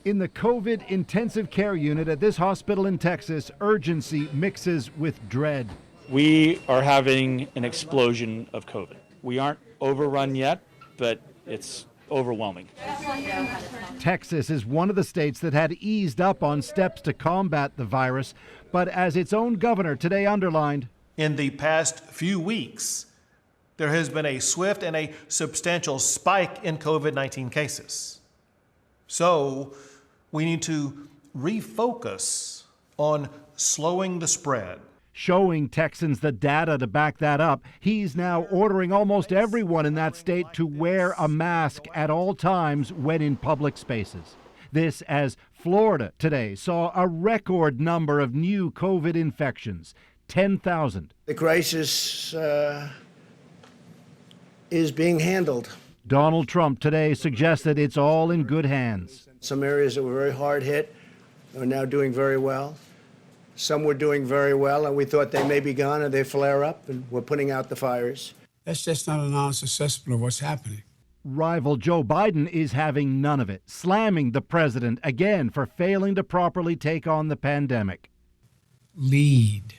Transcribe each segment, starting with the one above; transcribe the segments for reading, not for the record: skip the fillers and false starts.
In the COVID intensive care unit at this hospital in Texas, urgency mixes with dread. We are having an explosion of COVID. We aren't overrun yet, but it's overwhelming. Texas is one of the states that had eased up on steps to combat the virus, but as its own governor today underlined, in the past few weeks, there has been a swift and a substantial spike in COVID-19 cases. So we need to refocus on slowing the spread. Showing Texans the data to back that up, he's now ordering almost everyone in that state to wear a mask at all times when in public spaces. This as Florida today saw a record number of new COVID infections, 10,000. The crisis is being handled. Donald Trump today suggested it's all in good hands. Some areas that were very hard hit are now doing very well. Some were doing very well, and we thought they may be gone, and they flare up, and we're putting out the fires. That's just not an honest assessment of what's happening. Rival Joe Biden is having none of it, slamming the president again for failing to properly take on the pandemic. Lead.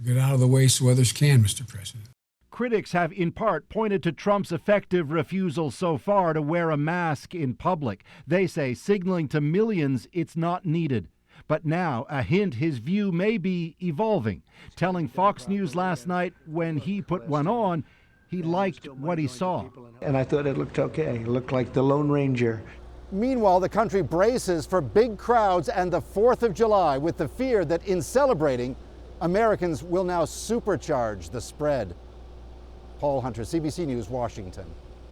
Get out of the way so others can, Mr. President. Critics have in part pointed to Trump's effective refusal so far to wear a mask in public. They say signaling to millions it's not needed. But now a hint his view may be evolving, telling Fox News last night when he put one on, he liked what he saw. And I thought it looked okay. It looked like the Lone Ranger. Meanwhile, the country braces for big crowds and the 4th of July with the fear that in celebrating, Americans will now supercharge the spread. Paul Hunter, CBC News, Washington.